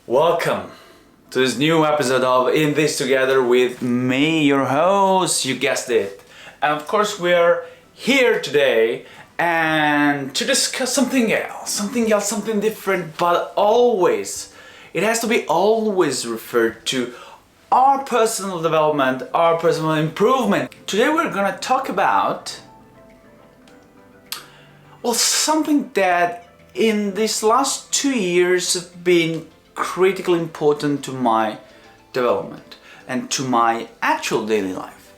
Welcome to this new episode of In This Together with me, your host, you guessed it. And of course we're here today and to discuss something else, something different, but always, it has to be always referred to our personal development, our personal improvement. Today we're gonna talk about, something that in these last 2 years have been critically important to my development and to my actual daily life,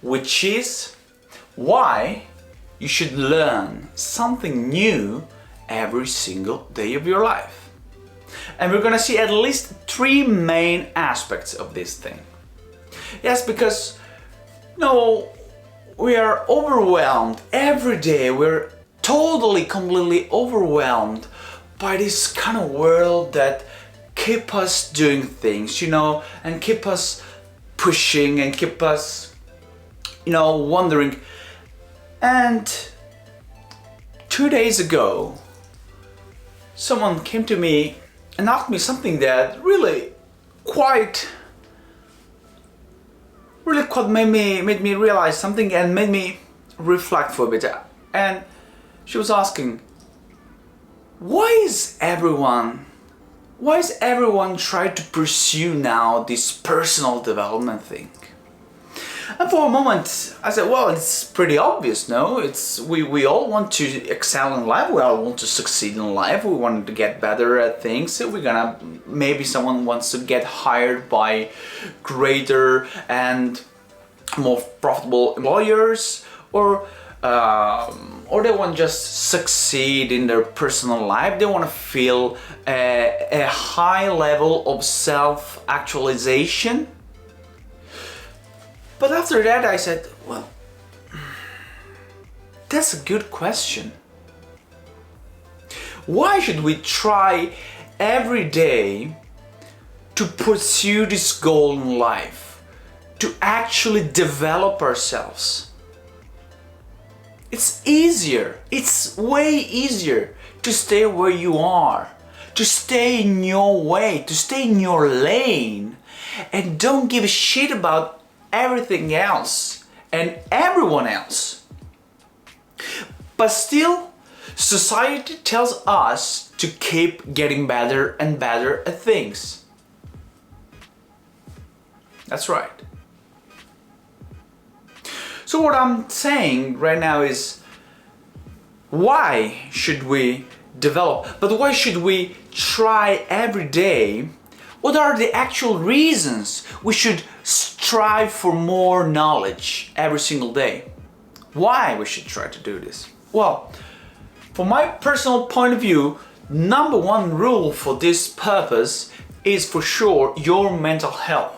which is why you should learn something new every single day of your life. And we're gonna see at least 3 main aspects of this thing. Yes, because we are overwhelmed every day. We're totally, completely overwhelmed by this kind of world that keep us doing things, and keep us pushing and keep us, wondering. And 2 days ago, someone came to me and asked me something that really quite made me realize something and made me reflect for a bit. And she was asking, why is everyone trying to pursue now this personal development thing? And for a moment I said, it's pretty obvious, no? We all want to excel in life, we all want to succeed in life, we want to get better at things. So maybe someone wants to get hired by greater and more profitable employers, or they want to just succeed in their personal life. They want to feel a high level of self-actualization. But after that I said, that's a good question. Why should we try every day to pursue this goal in life, to actually develop ourselves? It's way easier to stay where you are, to stay in your way, to stay in your lane, and don't give a shit about everything else and everyone else. But still, society tells us to keep getting better and better at things. That's right. So what I'm saying right now is, why should we develop? But why should we try every day? What are the actual reasons we should strive for more knowledge every single day? Why we should try to do this? From my personal point of view, number one rule for this purpose is for sure your mental health.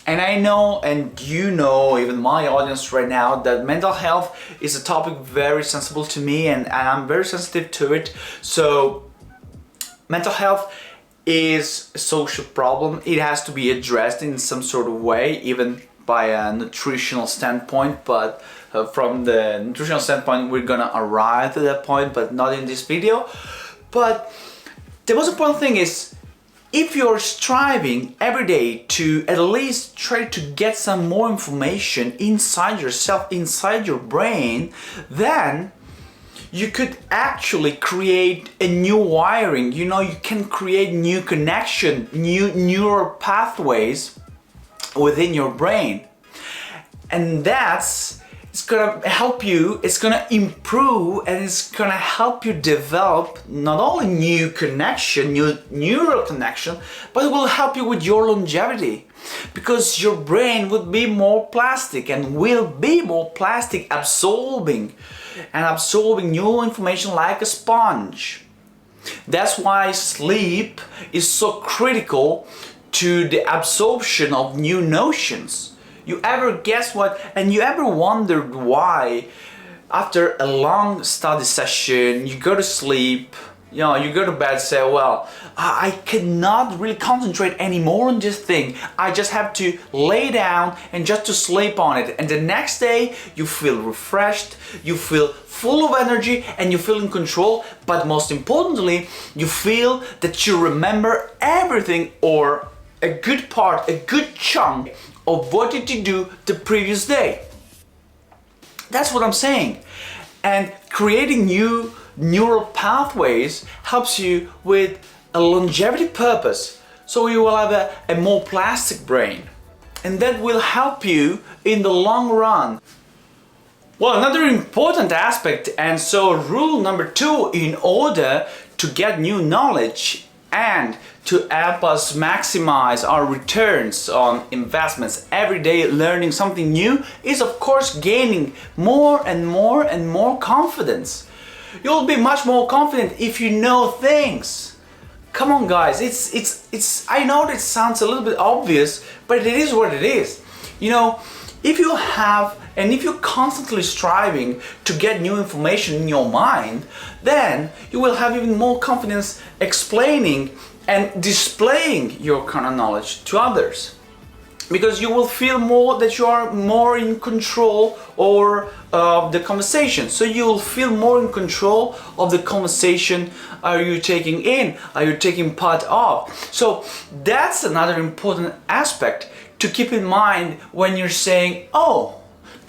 And I know, and even my audience right now, that mental health is a topic very sensible to me, and I'm very sensitive to it. So mental health is a social problem. It has to be addressed in some sort of way, even by a nutritional standpoint. But from the nutritional standpoint, we're gonna arrive to that point, but not in this video. But the most important thing is, if you're striving every day to at least try to get some more information inside yourself, inside your brain, then you could actually create a new wiring. You can create new connection, new neural pathways within your brain. And it's gonna help you, it's gonna improve, and it's gonna help you develop not only new connection, new neural connection, but it will help you with your longevity, because your brain would be more plastic and will be more plastic, absorbing new information like a sponge. That's why sleep is so critical to the absorption of new notions. You ever guess what? And you ever wondered why after a long study session you go to sleep You go to bed, say, well, I cannot really concentrate anymore on this thing. I just have to lay down and just to sleep on it. And the next day you feel refreshed, you feel full of energy, and you feel in control. But most importantly, you feel that you remember everything, or a good part, a good chunk of what did you do the previous day. That's what I'm saying. And creating new neural pathways helps you with a longevity purpose. So you will have a more plastic brain. And that will help you in the long run. Well, another important aspect, and so rule number 2 in order to get new knowledge and to help us maximize our returns on investments every day, learning something new, is of course gaining more and more and more confidence. You'll be much more confident if you know things. Come on guys, it's I know that sounds a little bit obvious, but it is what it is. If you have and if you're constantly striving to get new information in your mind, then you will have even more confidence explaining and displaying your kind of knowledge to others. Because you will feel more that you are more in control of the conversation. So you will feel more in control of the conversation are you taking in, are you taking part of. So that's another important aspect to keep in mind when you're saying, oh,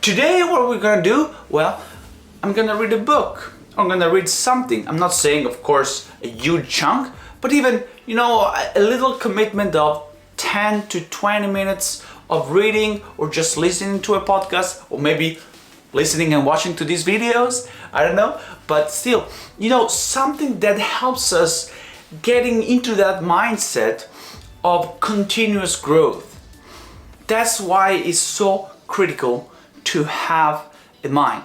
today what are we gonna do? Well, I'm gonna read a book. I'm gonna read something. I'm not saying, of course, a huge chunk, but even, a little commitment of 10 to 20 minutes of reading, or just listening to a podcast, or maybe listening and watching to these videos, I don't know, but still, something that helps us getting into that mindset of continuous growth. That's why it's so critical to have in mind.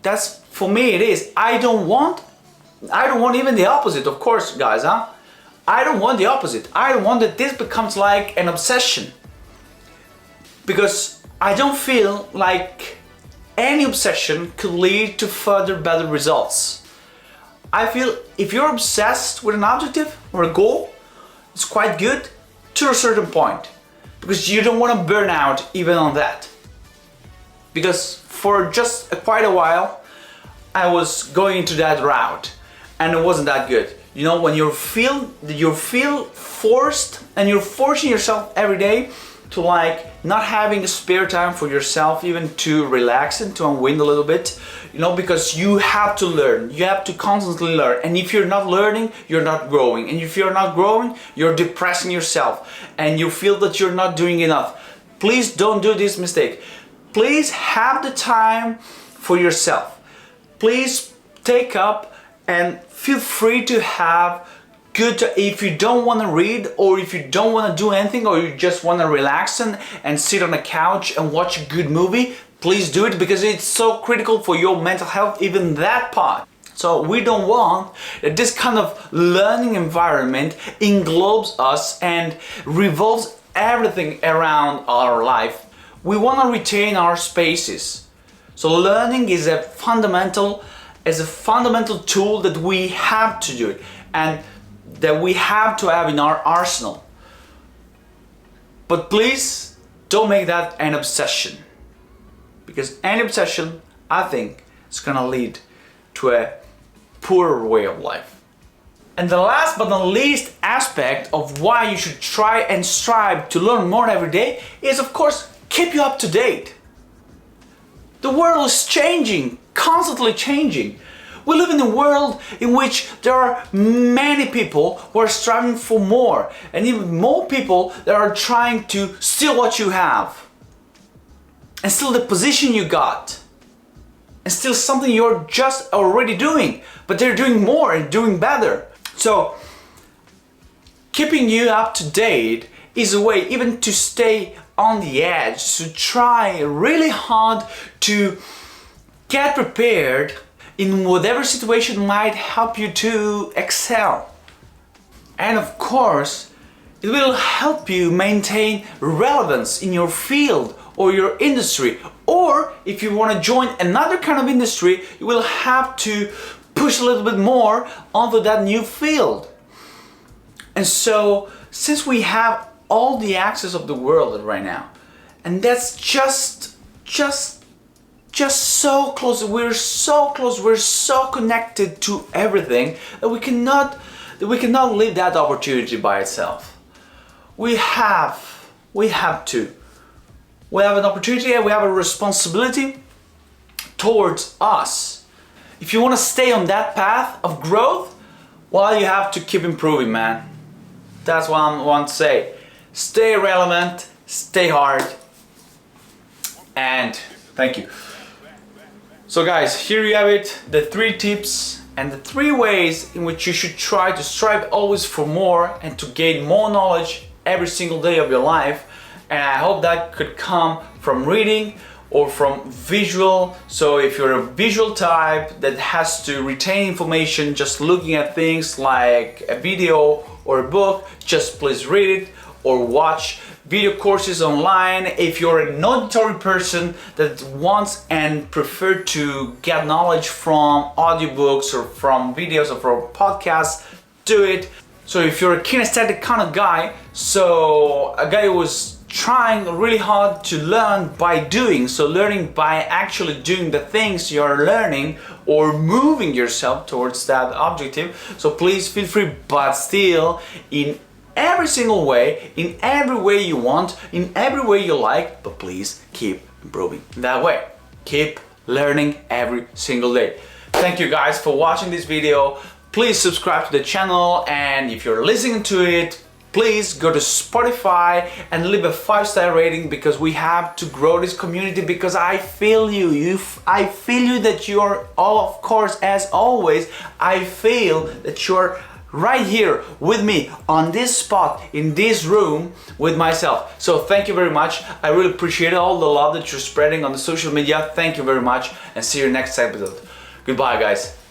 That's, for me, it is. I don't want even the opposite, of course, guys, I don't want the opposite. I don't want that this becomes like an obsession. Because I don't feel like any obsession could lead to further better results. I feel if you're obsessed with an objective or a goal, it's quite good to a certain point. Because you don't want to burn out even on that. Because for just quite a while, I was going into that route and it wasn't that good. When you feel forced and you're forcing yourself every day to not having spare time for yourself, even to relax and to unwind a little bit, because you have to learn, you have to constantly learn. And if you're not learning, you're not growing. And if you're not growing, you're depressing yourself and you feel that you're not doing enough. Please don't do this mistake. Please have the time for yourself. Please take up and feel free to have if you don't want to read, or if you don't want to do anything, or you just want to relax and sit on the couch and watch a good movie, please do it, because it's so critical for your mental health, even that part. So we don't want that this kind of learning environment englobes us and revolves everything around our life. We want to retain our spaces. So learning is a fundamental tool that we have to do it, and that we have to have in our arsenal. But please don't make that an obsession, because any obsession, I think, is gonna lead to a poorer way of life. And the last but not least aspect of why you should try and strive to learn more every day is, of course, keep you up to date. The world is changing, constantly changing. We live in a world in which there are many people who are striving for more, and even more people that are trying to steal what you have, and steal the position you got, and steal something you're just already doing, but they're doing more and doing better. So keeping you up to date is a way even to stay on the edge, to try really hard to get prepared in whatever situation might help you to excel. And of course, it will help you maintain relevance in your field or your industry. Or if you want to join another kind of industry, you will have to push a little bit more onto that new field. And so, since we have all the access of the world right now, and that's just so close, we're so connected to everything that we cannot leave that opportunity by itself. We have an opportunity and we have a responsibility towards us. If you want to stay on that path of growth, well, you have to keep improving, man. That's what I want to say. Stay relevant, stay hard, and thank you. So guys, here you have it, the 3 tips and the 3 ways in which you should try to strive always for more and to gain more knowledge every single day of your life. And I hope that could come from reading or from visual. So if you're a visual type that has to retain information just looking at things like a video or a book, just please read it or watch video courses online. If you're an auditory person that wants and prefer to get knowledge from audiobooks or from videos or from podcasts, do it. So if you're a kinesthetic kind of guy, so a guy who was trying really hard to learn by doing, so learning by actually doing the things you're learning or moving yourself towards that objective, so please feel free, but still in every single way, in every way you want, in every way you like, but please keep improving that way. Keep learning every single day. Thank you guys for watching this video. Please subscribe to the channel, and if you're listening to it, please go to Spotify and leave a 5-star rating, because we have to grow this community, because I feel you. I feel you that you are, of course, as always, I feel that you're right here with me on this spot in this room with myself. So thank you very much. I really appreciate all the love that you're spreading on the social media. Thank you very much, and see you next episode. Goodbye, guys.